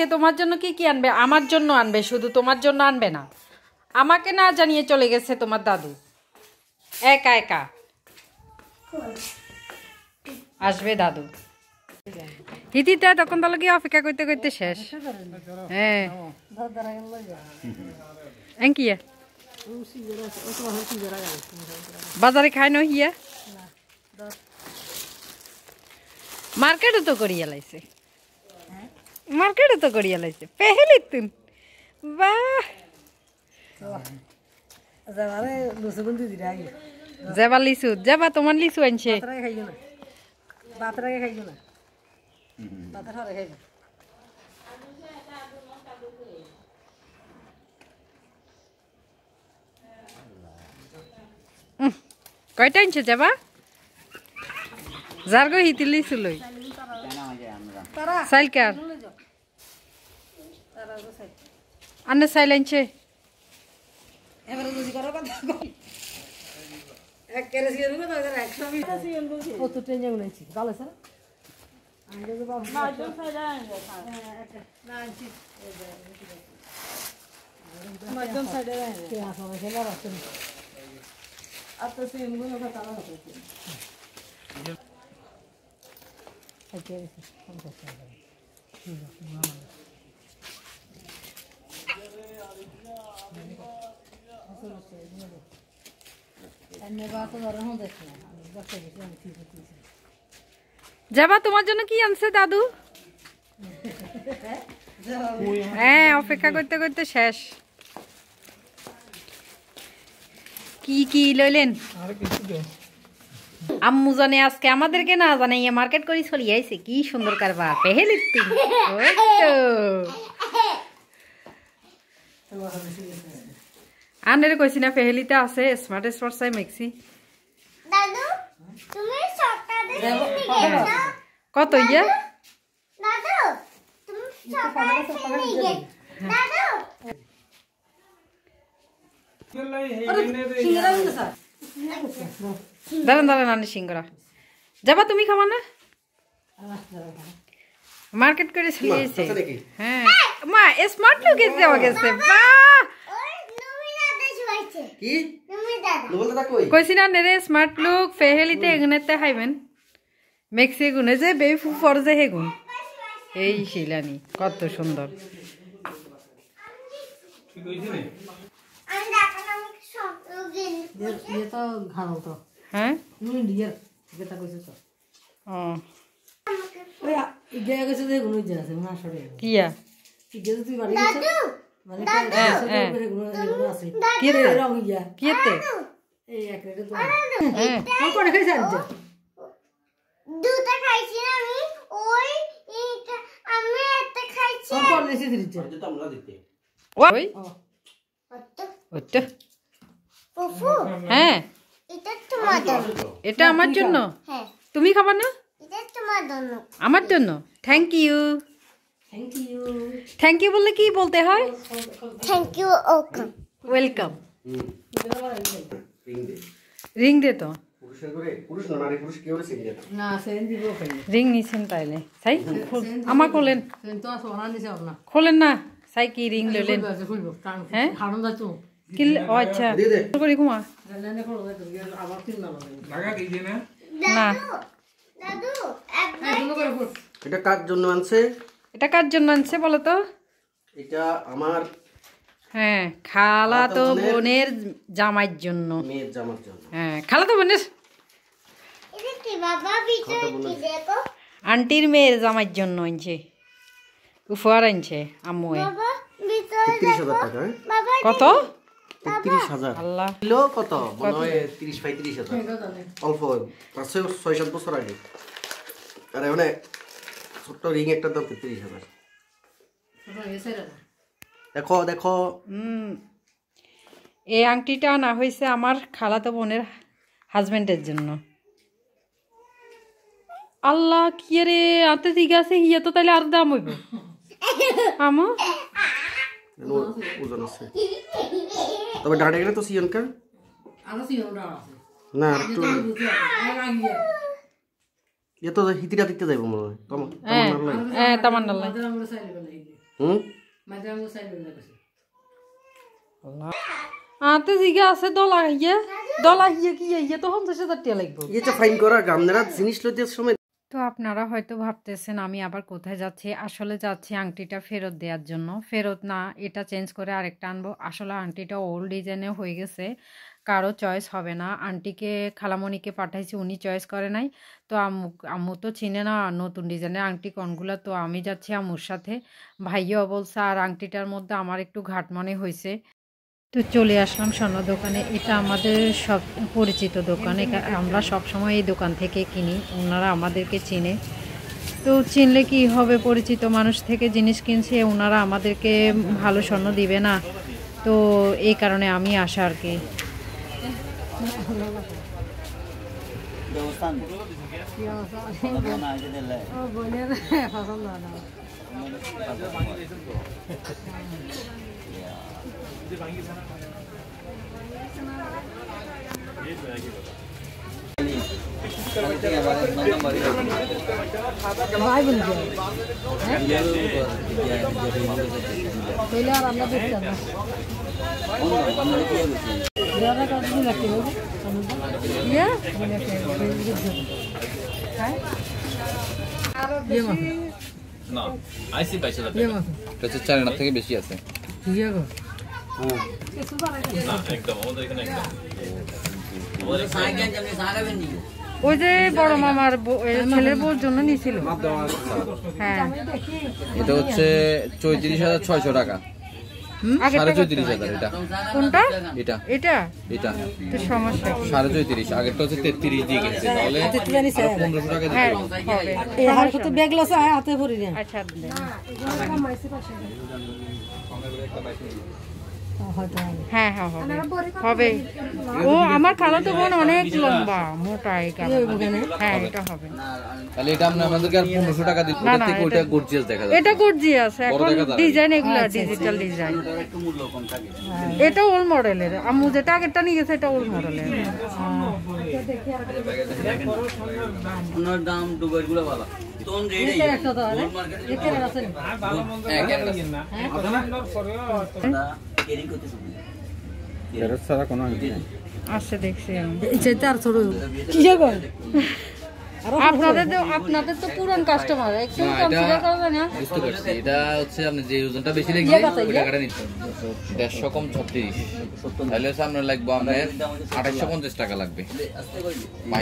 আজকে তোমার জন্য কি কি আনবে? আমার জন্য আনবে, শুধু তোমার জন্য আনবে না। আমাকে না জানিয়ে চলে গেছে তোমার দাদু, একা একা আসবে দাদু। হিতিটা তখন তাহলে কি অপেক্ষা করতে করতে শেষ। হ্যাঁ কি বাজারে খায় না হিয়া, মার্কেটও তো করিয়া লাইছে, মার্কেটও তো করিয়া লাইছে পেহেলি তুন। বাহ যাবা লিচু, যাবা তোমার লিচু আনছে। কয়টা আনছে যাবা? যার গো হিতি লিচু লই সাইলকার আন্না সাইল আনছে। যাবা তোমার জন্য কি আনছে দাদু? হ্যাঁ অপেক্ষা করতে করতে শেষ। কি কি লইলেন? আম্মু জানে আজকে আমাদেরকে না জানাইয়া মার্কেট করে চলি আইছে। কি সুন্দর কারবার পেহেলি আনের কইছি না পেহেলিতে আছে স্মার্ট স্মার্ট চাই মেক্সি। দাদু তুমি সকালে কত ইয়া দাদু তুমি সকালে দাদু দাঁড়ান দাঁড়ান আনি সিঙ্গরা। যাবা তুমি খাবা না? মার্কেট করে চলে এসেছে। হ্যাঁ মা স্মার্ট লুক এসে গেছে। বাহ কইছি না নেরে স্মার্ট লুক ফেহেলিতে এগুনেতে খাইবেন মেক্সি গুনে যে বে ফুফর যে হেগুন এই শিলানি কত সুন্দর। হ্যাঁ কিয়া হ্যাঁ এটা আমার জন্য, তুমি খাবা না? আমার জন্য থ্যাংক ইউ। থ্যাংক ইউ বললে কি বলতে হয়? Thank you welcome. রিং দে তো রিং নিছেন তাইলে সাই আমার খোলেন খোলেন না সাই কি রিং লইলেন? হ্যাঁ কি আচ্ছা করি ঘুমা না। এটা কার জন্য আনছে? এটা কার জন্য আনছে বলো তো? এটা আমার হ্যাঁ খালাতো বোনের জামাইয়ের জন্য। মেয়ের জামার জন্য। হ্যাঁ খালাতো বোনের আন্টির মেয়ের জামাইয়ের জন্য আনছে, উপহার আনছে আম্মু। ৩৩,০০০ টাকা। কত? ৩৩,০০০। আল্লাহ কিলো কত মনে হয় ৩০-৩৫,০০০ অল্প ৫-৬-৭ বছর আগে। আর এখন ছোট্ট রিং একটা দাম ৩৩,০০০। দেখো দেখো এই আংটিটা আনা হয়েছে আমার খালাতো বোনের হাজবেন্ডের জন্য। আল্লাহ কি রে আতে ঠিক আছে হিয়া তো তাইলে আর দাম হইব আমো ওজন আছে তবে ডাটা গেলে তো সিয়ন কার না একটু এ তো হিতিরা দিতে যাইব মনে হয়। হ্যাঁ তামান্নাল্লাহ আতে জিগা আছে দলা হিয়ে কি ইয়ে তো 50,000 টাকা লাগবে। এটা ফাইন করা গ্রামনেরা জিনিস লইতে সময়। তো আপনারা হয়তো ভাবতেছেন আমি আবার কোথায় যাচ্ছি, আসলে যাচ্ছি আংটিটা ফেরত দেওয়ার জন্য। ফেরত না, এটা চেঞ্জ করে আরেকটা আনবো। আসলে আংটিটা ওল্ড ডিজাইনে হয়ে গেছে, কারো চয়েস হবে না। আন্টিকে খালামণিকে পাঠাইছি, উনি চয়েস করে নাই। তো আম্মু তো চিনে না নতুন ডিজাইনের আংটি কোনগুলো, তো আমি যাচ্ছি আম্মুর সাথে। ভাইয়াও বলছে, আর আংটিটার মধ্যে আমার একটু ঘাট মনে হয়েছে। তো চলে আসলাম স্বর্ণ দোকানে। এটা আমাদের সব পরিচিত দোকান, আমরা সবসময় এই দোকান থেকে কিনি, ওনারা আমাদেরকে চিনে। তো চিনলে কি হবে, পরিচিত মানুষ থেকে জিনিস কিনছে, ওনারা আমাদেরকে ভালো স্বর্ণ দিবে না, তো এই কারণে আমি আসা আর কি। থেকে বেশি আছে। ওই যে বড় মামার ছেলের বউর জন্য নিয়েছিল। হ্যাঁ, এটা হচ্ছে 34,600 টাকা। 34,000 এটা। কোনটা? এটা এটা এটা তো সমস্যা 34,500। আগেরটা হচ্ছে 33 দিয়ে গেছে, তাহলে 1500 টাকা দিতে হ্যাঁ হবে। হবে। এই হার কত ব্যাগ লাসা হাতে ভরি না। আচ্ছা দেন। হ্যাঁ হ্যাঁ হবে হবে। ও আমার খালাতো বোন অনেক লম্বা মোটা, হ্যাঁ এটা হবে। তাহলে এটা আমাদেরকে আর 1500 টাকা দিতে হবে, থেকে ওইটা গর্জিয়াস দেখা যাচ্ছে। এটা গর্জিয়াস, এখন ডিজাইন এগুলা ডিজিটাল ডিজাইন। এটা ওল্ড মডেলের, আম্মু যেটা আগেরটা নিয়ে গেছে এটা ওল্ড মডেলের। ওনার দাম দুবারগুলো ভালো। তোন রেডি একটা দাও না একে আছে না কেরিং করতে শুনি এর সারা কোন আইডি নাই আছে দেখছি আমি। এটা আর ছোট কি হবে আপনাদের তো পুরান কাস্টমার, একটু কনসিডার করবেন না। বুঝতে পারছি, এটা হচ্ছে আপনি যে ওজনটা বেশি লাগবে ওই টাকাটা নিতে 150 কম 36, তাহলে হচ্ছে আপনার লাগবে আপনার 2850 টাকা লাগবে।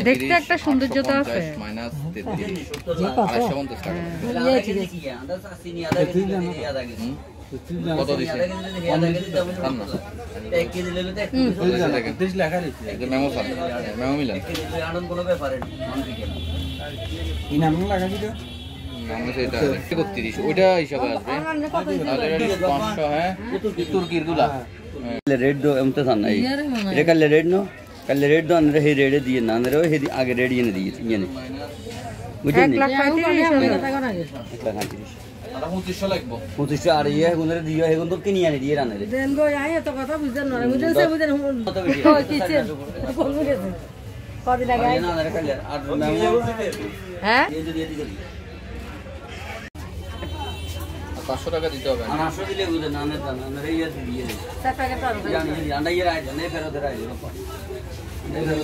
দেখতে একটা সৌন্দর্যতা আছে। মাইনাস 33 2850 টাকা। ये ठीक है अंदर से सीनी आधा याद आ गई কত দিছে? एक केजी ले लेते 30 লেখা দিছে। এটা মেমো স্যার, মেমো মিলান আনন্দ কোনো ব্যাপার নেই মন থেকে কি নাম লাগাবি তো নাম আছে এটা 31 ওইটা হিসাবে আসবে। তাহলে এটা 500 হ্যাঁ তুর্কির গুলা রেড দो এমতে था नहीं এটা কালে রেড নো কালে রেড দो ಅಂದ್ರೆ ಹೇ ರೇಡ್ দিয়ে না ಅಂದ್ರೆ ಹೇ আগে রেড দিয়ে দিয়ে ইয়ে নেই বুঝছেন 1,35,000 এটা 2500 লাগবে। 2500 আর ইয়ে গুনরে দিয়ে হে গুন তো কিনি আনি দিয়ে রানে দেন গো আই এত কথা বুঝছেন না বুঝছেন সে বুঝেন কত বেশি কিচেন কোন গেছে কদিন আগে না না কালে আর মেমো হ্যাঁ এই দিয়ে দিয়ে 500 টাকা দিতে হবে। আর 800 দিলে বুঝেন না না না রে ইয়ে দিয়ে সব প্যাকেট আর জানি আন্ডা ইয়ে রাই জানে ফেরত রাই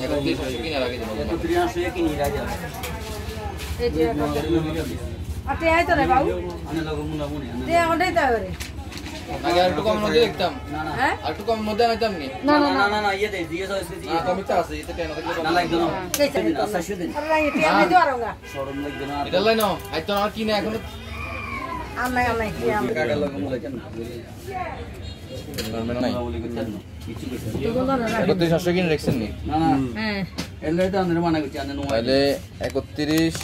এটা 200 কিনা লাগে দেব। তো 300 কিনি রাই যাবে এই যে আতে আই তো রে বাবু আনে লোক মুন্ডা মুনি তে ওটাই তো করে আগে আর একটু কম মধ্যে দেখতাম না না হ্যাঁ আর একটু কম মধ্যে আনাইতাম নি। না না না না না ইয়ে দে দিয়ে তো এসে দিয়ে কমিটা আছে এটা কেন দেখলে না লাগবে না দিন 800 দিন আরে এই তে আমি তো আরঙ্গা শরম লাগবে না এটা লাই নাও আইতো আর কি না এখন আল্লাহ কি আমি কাটা লোক মুলে কেন নাই বলি কেন কিছু কিছু তো বলো না 3100 কিনে রাখছেন নি। না না হ্যাঁ এলে তো আন্দার মানা করছি আন্দার নো তাহলে 31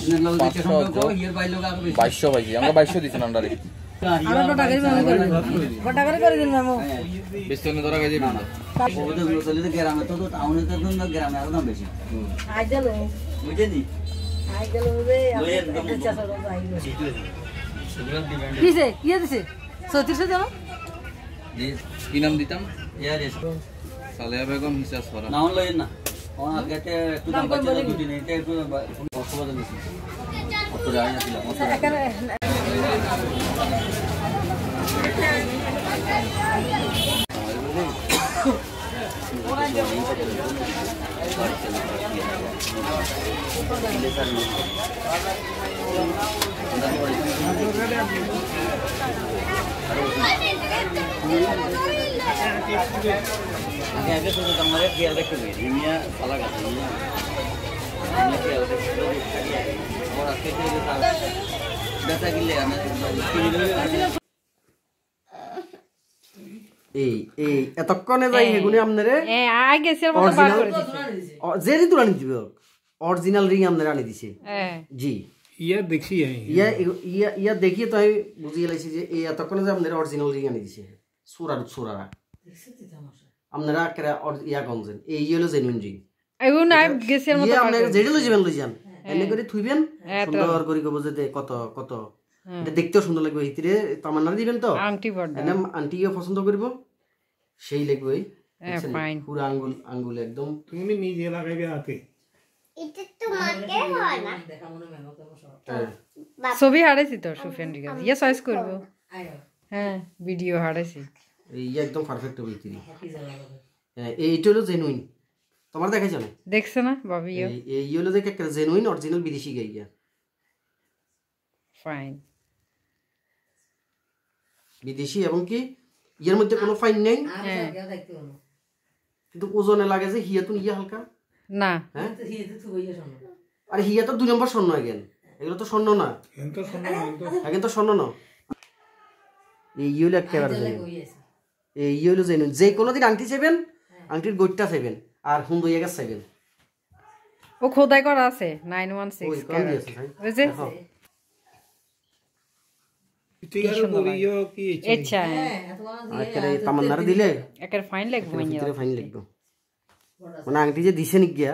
500 ইয়ের বাইলো কাকে 2200 পাইছি আমরা 2200 দিছেন আন্ডারে আরো বটা করে মেমো করে বটা করে দিন মেমো বেশি ধরা গেছে না ওদের গুলো চলে তো গ্রামে তো টাউনে তো না গ্রামে আরো দাম বেশি আই গেল বুঝেনি আই গেল রে আমি চাষা লোক আই কিসে কি দিছে 36 জানো কি নাম দিতাম ইয়ার এস সালেহা বেগম হিসাব করা না হলো না ও আগেতে একটু দাম বাড়ছে দুটি নেই এটা একটু অসুবিধা বেশি কত যায় না দিলাম এখানে আগে শুধু তোমার খেয়াল রাখতে হবে ইমিয়া সালা গাছ ইমিয়া খেয়াল রাখতে ওর আজকে বেচা কিনলে এই এতক্ষণে যাই এগুলি আপনারে আগে সের মতো বার করে দিছে জেরি তুলে আনি দিবে অরিজিনাল রিং আপনারা আনি দিছে জি ইয়া দেখছি ইয়া দেখিয়ে তো আমি বুঝিয়ে লাইছি যে এই এতক্ষণে যে আপনারা অরিজিনাল রিং আনি দিছে সুরারা আপনারা কেরা ইয়া গঞ্জেন এই হলো জেনুইন রিং এগো না গেছের মতো ইয়া আপনারা যেটা লই যাবেন লই যান এনে করে থুইবেন সুন্দর করে কব যে কত কত এটা দেখতেও সুন্দর লাগবে ভিতরে তামান্না দিবেন তো আংটি বড় এনে আন্টিও পছন্দ করব সেই লাগবে ফাইন পুরো আঙ্গুল একদম তুমি নিজে লাগাইবে হাতে এটা তোমাকে হয় না ছবি হারাইছি তো সুফিয়ান ঠিক আছে ইয়া চয়েস করব হ্যাঁ ভিডিও হারাইছি এই একদম পারফেক্ট হবে ভিতরে এইটা হলো জেনুইন তোমার দেখাইছ না দেখছ না ভাবি এই হলো যে একটা জেনুইন অরিজিনাল বিদেশি গাইয়া ফাইন বিদেশি এবং কি এর মধ্যে কোনো ফাইন নেই কিন্তু ওজনে লাগে যে হিয়াতুন ইয়া হালকা না হ্যাঁ আরে হিয়া তো 2 নম্বর স্বর্ণ আগেন এগুলো তো স্বর্ণ না এখন তো স্বর্ণ না এই হলো একেবারে এই হলো জেনুইন যে কোনোদিন আংটি চাইবেন আংটির গোটটা চাইবেন আর হুন্দ ইয়া গাছ চাইবেন ও খোদাই করা আছে 916 ক্যারেট বুঝছে আচ্ছা আরে তামান্নার দিলে একের ফাইন লাগবে ভিতরে ফাইন লাগবে মানে আংটি যে দিছে নিগিয়া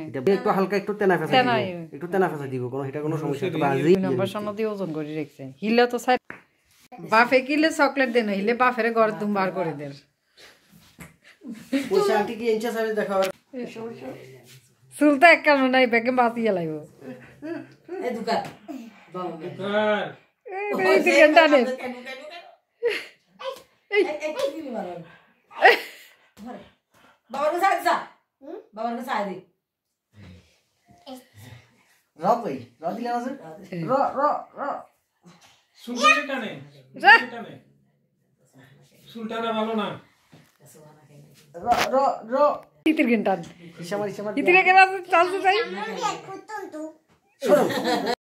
এটা একটু হালকা একটু তেনা ফেসা দিব কোনো এটা কোনো সমস্যা তো বাজি নম্বর সন্ন দিয়ে ওজন করে রাখছে হিলে তো সাইড বাফে কিলে চকলেট দেন হিলে বাফের ঘর দুম বার করে দেন ওই আংটি কি ইঞ্চা সাইজ দেখাবার সুলতা এক কারণ নাই বেগে বাতিয়ে লাইব এই দুকার এই দিকেনটা নে বাবার কাছে আইসা বাবার কাছে আই দে র কই র দিলে আছে র র র সুলতানা ভালো না র র র তিতির গেন্টান হিসামারি তিতিরে কেন চালছে তাই কুতুন তো শোনো